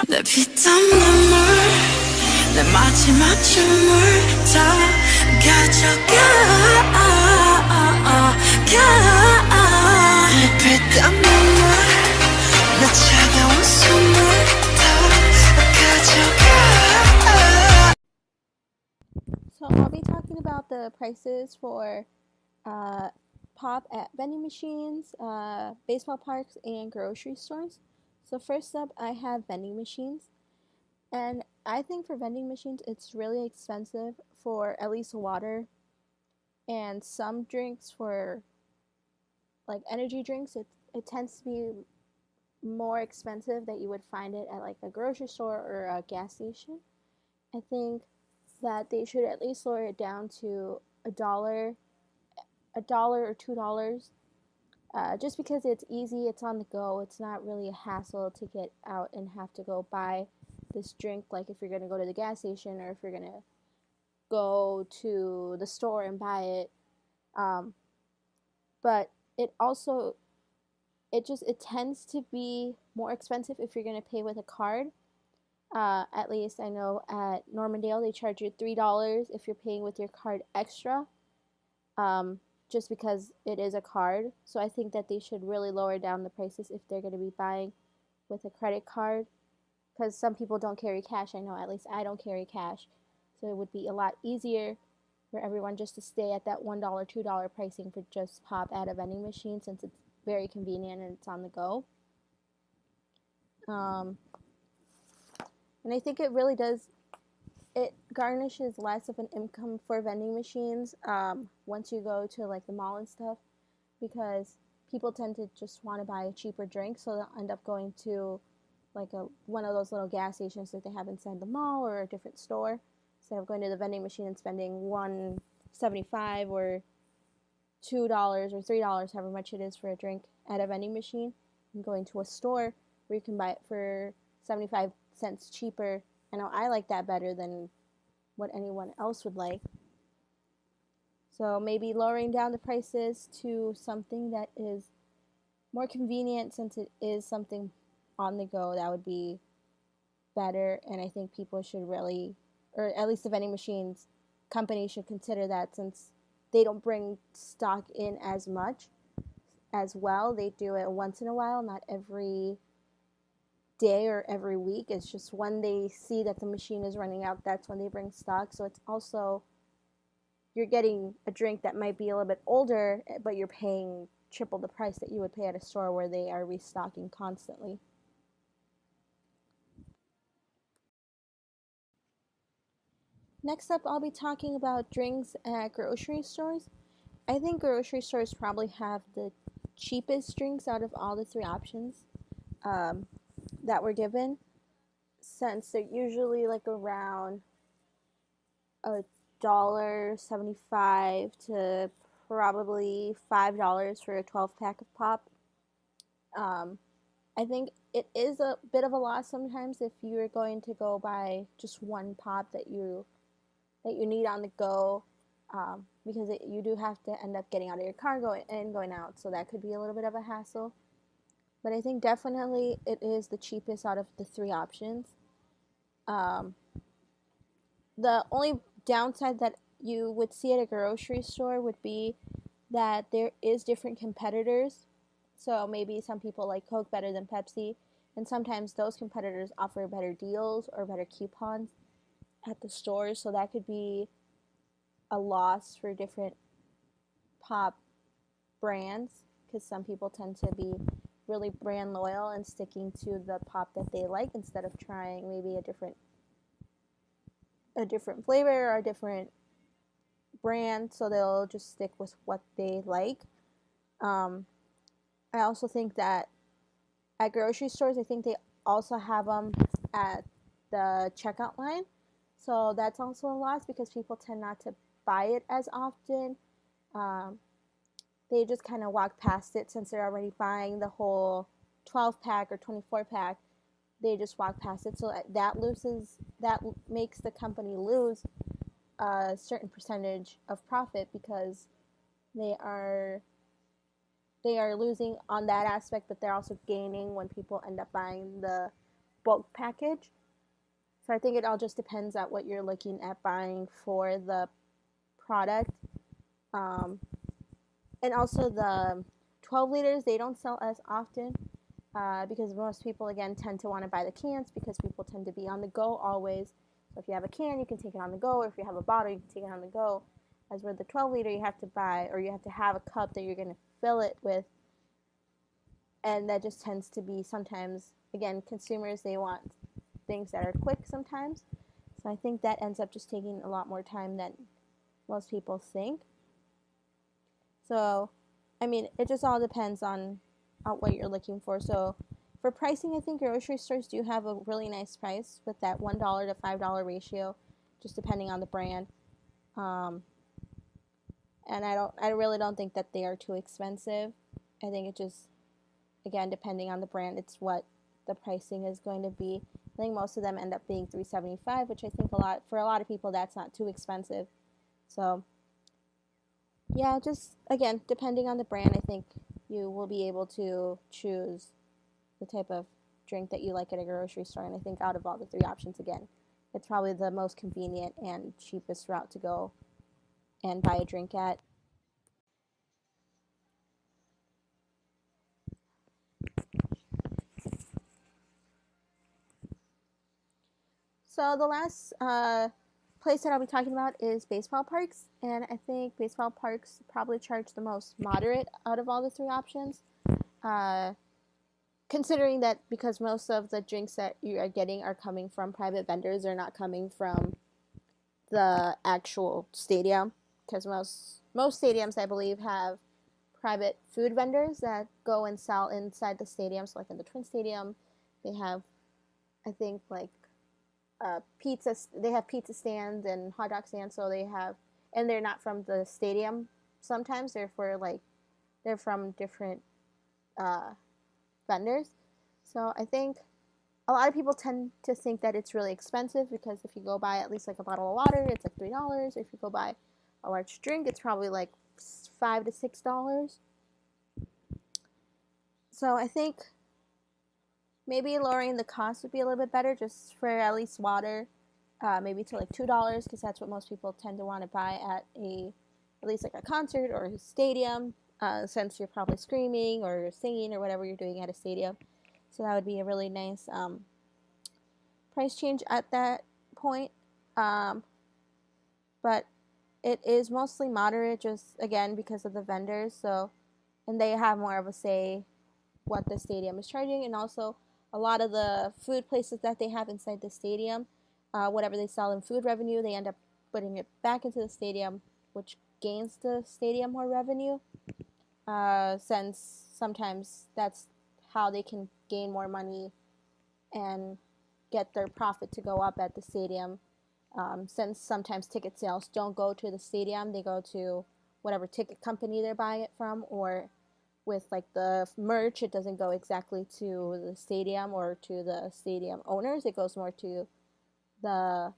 내 피땀 눈물 내 마지막 춤을 다 가져가 내 피땀 눈물 내 차가운 숨을 다 가져가. So I'll be talking about the prices for pop at vending machines, baseball parks, and grocery stores. So first up, I have vending machines. And I think for vending machines, it's really expensive for at least water and some drinks for like energy drinks. It tends to be more expensive that you would find it at like a grocery store or a gas station. I think that they should at least lower it down to a dollar or $2, just because it's easy, it's on the go, it's not really a hassle to get out and have to go buy this drink. Like if you're gonna go to the gas station or if you're gonna go to the store and buy it, but it also it tends to be more expensive if you're gonna pay with a card. At least I know at Normandale they charge you $3 if you're paying with your card extra, just because it is a card. So I think that they should really lower down the prices if they're going to be buying with a credit card, because some people don't carry cash. I know at least I don't carry cash, so it would be a lot easier for everyone just to stay at that $1, $2 pricing for just pop at a vending machine, since it's very convenient and it's on the go. Um, and I think it really does, it garnishes less of an income for vending machines once you go to like the mall and stuff, because people tend to just want to buy a cheaper drink, so they'll end up going to like one of those little gas stations that they have inside the mall or a different store, instead of going to the vending machine and spending $1.75 or $2 or $3, however much it is for a drink at a vending machine, and going to a store where you can buy it for 75 cents cheaper. I know I like that better than what anyone else would like. So maybe lowering down the prices to something that is more convenient, since it is something on the go, that would be better. And I think people should really, or at least the vending machines company should consider that, since they don't bring stock in as much as well. They do it once in a while, not every day or every week. It's just when they see that the machine is running out, that's when they bring stock. So it's also, you're getting a drink that might be a little bit older, but you're paying triple the price that you would pay at a store where they are restocking constantly. Next up, I'll be talking about drinks at grocery stores. I think grocery stores probably have the cheapest drinks out of all the three options um, that were given, since they're usually like around $1.75 to probably $5 for a 12 pack of pop. I think it is a bit of a loss sometimes if you're going to go buy just one pop that you need on the go, because you do have to end up getting out of your car going out, so that could be a little bit of a hassle. But I think definitely it is the cheapest out of the three options. Um, the only downside that you would see at a grocery store would be that there is different competitors. So maybe some people like Coke better than Pepsi, and sometimes those competitors offer better deals or better coupons at the stores, so that could be a loss for different pop brands, because some people tend to be really brand loyal and sticking to the pop that they like instead of trying maybe a different flavor or a different brand, so they'll just stick with what they like. um, I also think that at grocery stores, I think they also have them at the checkout line, so that's also a loss because people tend not to buy it as often. um, they just kind of walk past it since they're already buying the whole 12 pack or 24 pack. They just walk past it, so that makes the company lose a certain percentage of profit, because they are they are losing on that aspect, but they're also gaining when people end up buying the bulk package. So I think it all just depends on what you're looking at buying for the product. Um, and also the 12 liters, they don't sell as often because most people, again, tend to want to buy the cans because people tend to be on the go always. So if you have a can, you can take it on the go, or if you have a bottle, you can take it on the go. As with the 12 liter, you have to buy, or you have to have a cup that you're going to fill it with. And that just tends to be sometimes, again, consumers, they want things that are quick sometimes. So I think that ends up just taking a lot more time than most people think. So, I mean, it just all depends on what you're looking for. So, for pricing, I think grocery stores do have a really nice price with that $1 to $5 ratio, just depending on the brand. And I really don't think that they are too expensive. I think it just, again, depending on the brand, it's what the pricing is going to be. I think most of them end up being $3.75, which I think for a lot of people that's not too expensive. So yeah, just again, depending on the brand, I think you will be able to choose the type of drink that you like at a grocery store. And I think out of all the three options, again, it's probably the most convenient and cheapest route to go and buy a drink at. So the last place that I'll be talking about is baseball parks, and I think baseball parks probably charge the most moderate out of all the three options. Uh, Considering that because most of the drinks that you are getting are coming from private vendors, they're not coming from the actual stadium, because most stadiums, I believe, have private food vendors that go and sell inside the stadium. So like in the Twin Stadium, they have, I think, like pizza. They have pizza stands and hot dog stands. So they have, and they're not from the stadium. Sometimes they're from different vendors. So I think a lot of people tend to think that it's really expensive because if you go buy at least like a bottle of water, it's like $3. If you go buy a large drink, it's probably like $5 to $6. So I think maybe lowering the cost would be a little bit better, just for at least water, maybe to like $2, because that's what most people tend to want to buy at least like a concert or a stadium, since you're probably screaming or singing or whatever you're doing at a stadium. So that would be a really nice price change at that point. But it is mostly moderate, just again because of the vendors. So, and they have more of a say what the stadium is charging, and also a lot of the food places that they have inside the stadium, whatever they sell in food revenue, they end up putting it back into the stadium, which gains the stadium more revenue, since sometimes that's how they can gain more money and get their profit to go up at the stadium. Since sometimes ticket sales don't go to the stadium, they go to whatever ticket company they're buying it from, or with like the merch, it doesn't go exactly to the stadium or to the stadium owners. It goes more to the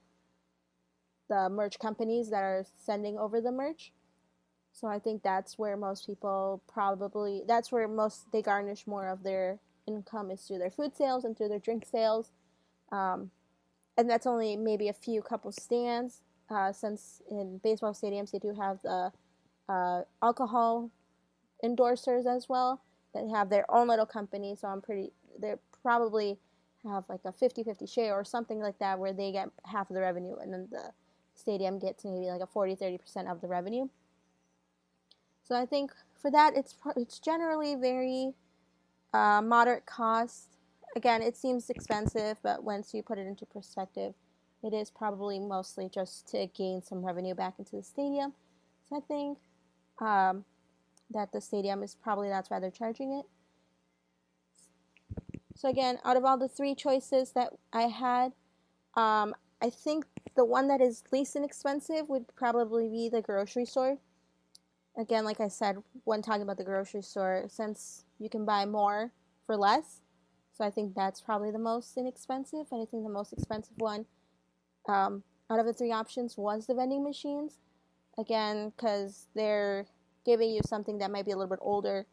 merch companies that are sending over the merch. So I think that's where most people they garnish more of their income, is through their food sales and through their drink sales. And that's only maybe a few couple stands, since in baseball stadiums they do have the alcohol endorsers as well that have their own little company. So they probably have like a 50-50 share or something like that, where they get half of the revenue and then the stadium gets maybe like a 40-30% of the revenue. So I think for that, it's generally very moderate cost. Again, it seems expensive, but once you put it into perspective, it is probably mostly just to gain some revenue back into the stadium. So I think that the stadium is probably, that's why they're charging it. So again, out of all the three choices that I had, I think the one that is least inexpensive would probably be the grocery store. Again, like I said, when talking about the grocery store, since you can buy more for less, so I think that's probably the most inexpensive. And I think the most expensive one out of the three options was the vending machines. Again, because they're giving you something that might be a little bit older.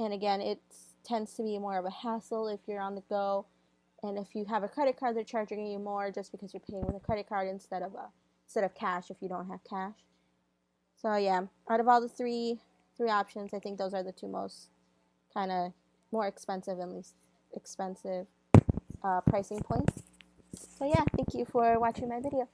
And again, it tends to be more of a hassle if you're on the go. And if you have a credit card, they're charging you more just because you're paying with a credit card instead of cash if you don't have cash. So yeah, out of all the three options, I think those are the two most kind of more expensive and least expensive pricing points. So yeah, thank you for watching my video.